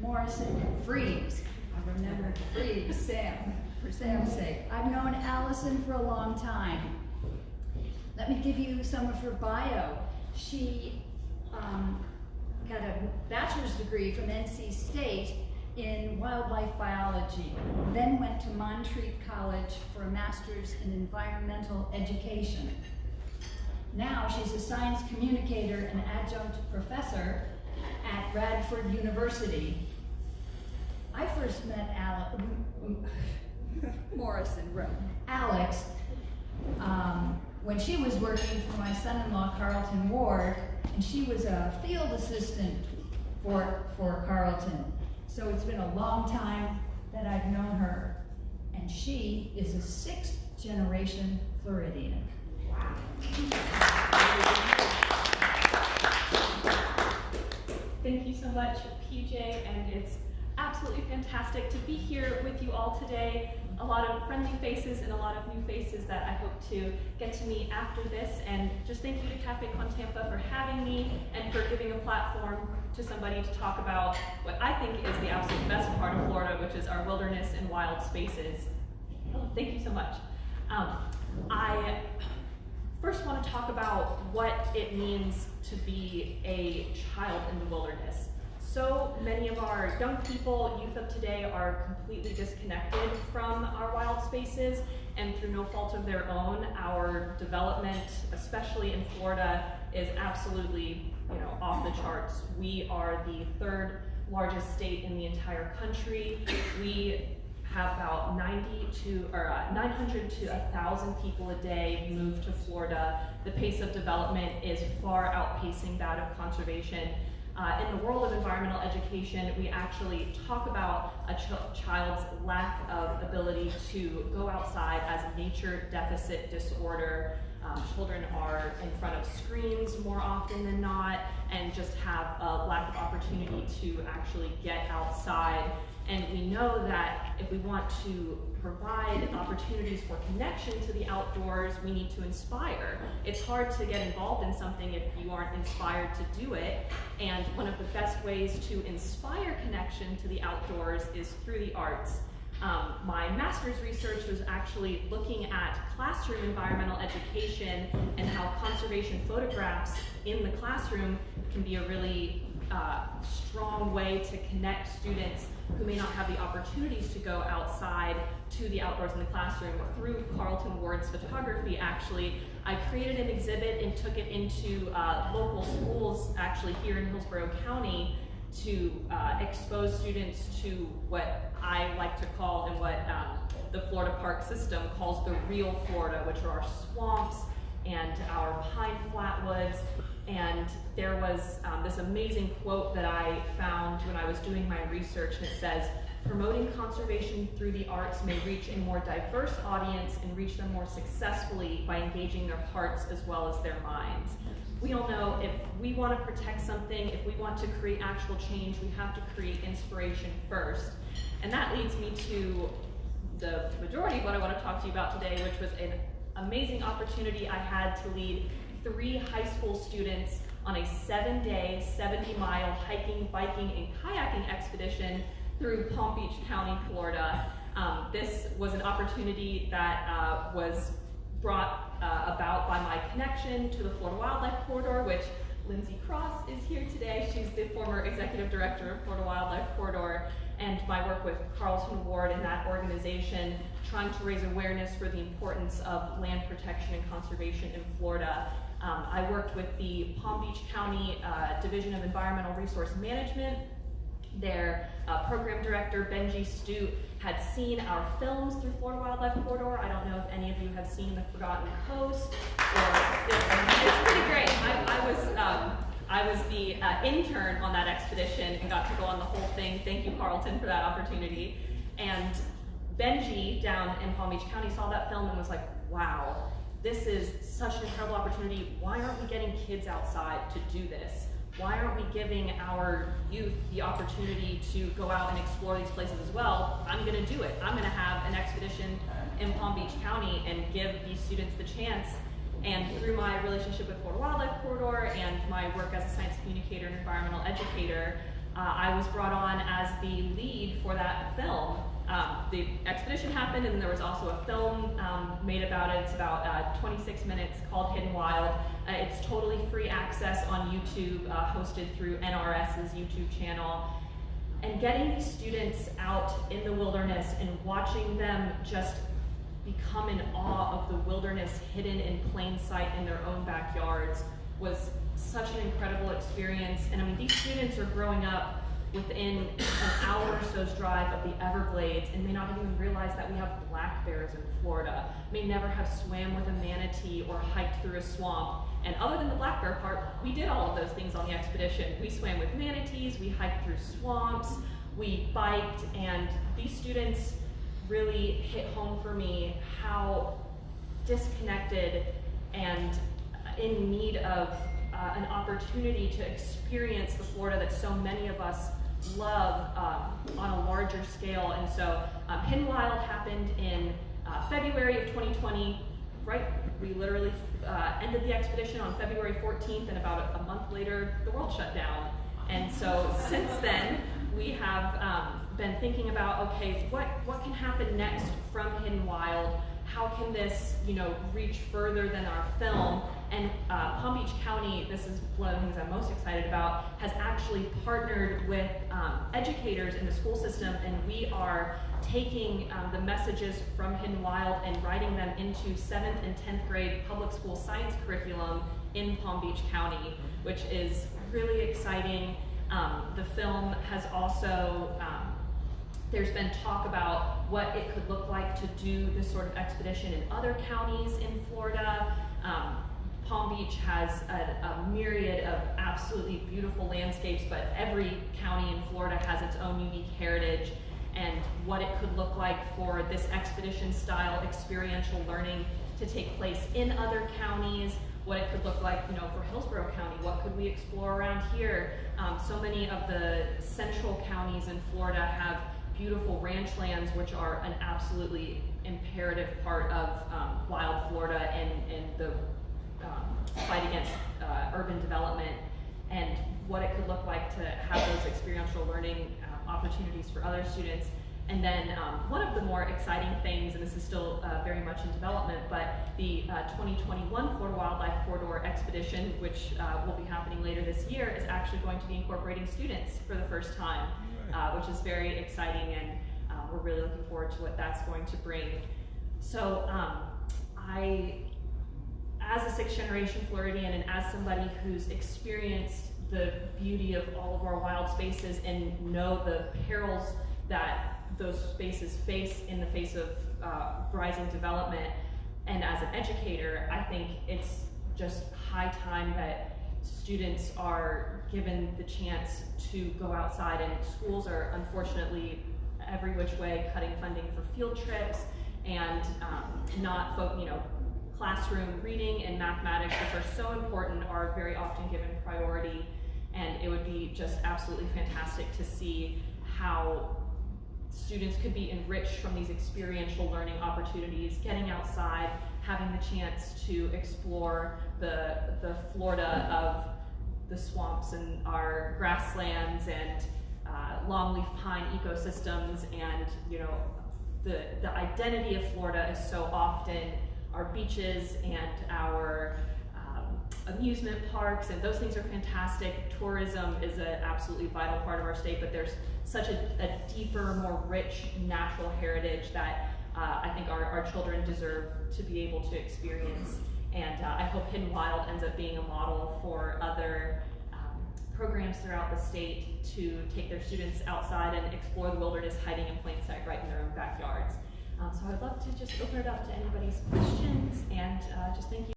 Morrison, Freeves. I remembered Freeves, Sam, for Sam's sake. I've known Allison for a long time. Let me give you some of her bio. She got a bachelor's degree from NC State in wildlife biology, then went to Montreat College for a master's in environmental education. Now she's a science communicator and adjunct professor at Radford University. I first met Alex when she was working for my son-in-law Carlton Ward, and she was a field assistant for Carlton. So it's been a long time that I've known her, and she is a 6th generation Floridian. Wow. Thank you so much, PJ, and it's absolutely fantastic to be here with you all today. A lot of friendly faces and a lot of new faces that I hope to get to meet after this. And just thank you to Cafe Con Tampa for having me and for giving a platform to somebody to talk about what I think is the absolute best part of Florida, which is our wilderness and wild spaces. Thank you so much. I first want to talk about what it means to be a child in the wilderness. So many of our young people, youth of today, are completely disconnected from our wild spaces, and through no fault of their own, our development, especially in Florida, is absolutely, off the charts. We are the 3rd largest state in the entire country. We have about 900 to 1,000 people a day move to Florida. The pace of development is far outpacing that of conservation. In the world of environmental education, we actually talk about a child's lack of ability to go outside as a nature deficit disorder. Children are in front of screens more often than not and just have a lack of opportunity to actually get outside. And we know that if we want to provide opportunities for connection to the outdoors, we need to inspire. It's hard to get involved in something if you aren't inspired to do it. And one of the best ways to inspire connection to the outdoors is through the arts. My master's research was actually looking at classroom environmental education and how conservation photographs in the classroom can be a really strong way to connect students who may not have the opportunities to go outside to the outdoors in the classroom. Through Carlton Ward's photography, actually, I created an exhibit and took it into local schools, actually here in Hillsborough County, to expose students to what I like to call, and what the Florida park system calls the real Florida, which are our swamps and our pine flatwoods. And there was this amazing quote that I found when I was doing my research, and it says, "Promoting conservation through the arts may reach a more diverse audience and reach them more successfully by engaging their hearts as well as their minds." We all know if we want to protect something, if we want to create actual change, we have to create inspiration first. And that leads me to the majority of what I want to talk to you about today, which was an amazing opportunity I had to lead 3 high school students on a 7-day, 70-mile hiking, biking, and kayaking expedition through Palm Beach County, Florida. This was an opportunity that was brought about by my connection to the Florida Wildlife Corridor, which Lindsay Cross is here today. She's the former executive director of Florida Wildlife Corridor, and my work with Carlton Ward and that organization, trying to raise awareness for the importance of land protection and conservation in Florida. I worked with the Palm Beach County Division of Environmental Resource Management. Their program director, Benji Stute, had seen our films through Florida Wildlife Corridor. I don't know if any of you have seen The Forgotten Coast. It's pretty great. I was the intern on that expedition and got to go on the whole thing. Thank you, Carlton, for that opportunity. And Benji down in Palm Beach County saw that film and was like, wow, this is such an incredible opportunity. Why aren't we getting kids outside to do this? Why aren't we giving our youth the opportunity to go out and explore these places as well? I'm gonna do it. I'm gonna have an expedition in Palm Beach County and give these students the chance. And through my relationship with Florida Wildlife Corridor and my work as a science communicator and environmental educator, I was brought on as the lead for that film. The expedition happened, and there was also a film made about it. It's about 26 minutes, called Hidden Wild. It's totally free access on YouTube, hosted through NRS's YouTube channel. And getting these students out in the wilderness and watching them just become in awe of the wilderness hidden in plain sight in their own backyards was such an incredible experience. And I mean, these students are growing up within an hour or so's drive of the Everglades and may not even realize that we have black bears in Florida, may never have swam with a manatee or hiked through a swamp. And other than the black bear part, we did all of those things on the expedition. We swam with manatees, we hiked through swamps, we biked, and these students really hit home for me how disconnected and in need of an opportunity to experience the Florida that so many of us love on a larger scale. And so Hidden Wild happened in February of 2020, right? We literally ended the expedition on February 14th, and about a month later, the world shut down. And so since then, we have been thinking about, okay, what can happen next from Hidden Wild? How can this, reach further than our film? And Palm Beach County, this is one of the things I'm most excited about, has actually partnered with educators in the school system, and we are taking the messages from Hidden Wild and writing them into 7th and 10th grade public school science curriculum in Palm Beach County, which is really exciting. The film has also, there's been talk about what it could look like to do this sort of expedition in other counties in Florida. Palm Beach has a myriad of absolutely beautiful landscapes, but every county in Florida has its own unique heritage, and what it could look like for this expedition-style experiential learning to take place in other counties, what it could look like, for Hillsborough County, what could we explore around here? So many of the central counties in Florida have beautiful ranch lands, which are an absolutely imperative part of wild Florida and the fight against urban development, and what it could look like to have those experiential learning opportunities for other students. And then one of the more exciting things, and this is still very much in development, but the 2021 Florida Wildlife Corridor Expedition, which will be happening later this year, is actually going to be incorporating students for the first time, which is very exciting, and we're really looking forward to what that's going to bring. So as a sixth generation Floridian and as somebody who's experienced the beauty of all of our wild spaces and know the perils that those spaces face in the face of rising development, and as an educator, I think it's just high time that students are given the chance to go outside, and schools are unfortunately every which way cutting funding for field trips and classroom reading and mathematics, which are so important, are very often given priority. And it would be just absolutely fantastic to see how students could be enriched from these experiential learning opportunities, getting outside, having the chance to explore the Florida of the swamps and our grasslands and longleaf pine ecosystems. And the identity of Florida is so often our beaches and our amusement parks, and those things are fantastic. Tourism is an absolutely vital part of our state, but there's such a deeper, more rich natural heritage that I think our children deserve to be able to experience. And I hope Hidden Wild ends up being a model for other programs throughout the state to take their students outside and explore the wilderness hiding in plain sight right in their own backyards. So I'd love to just open it up to anybody's questions, and just thank you.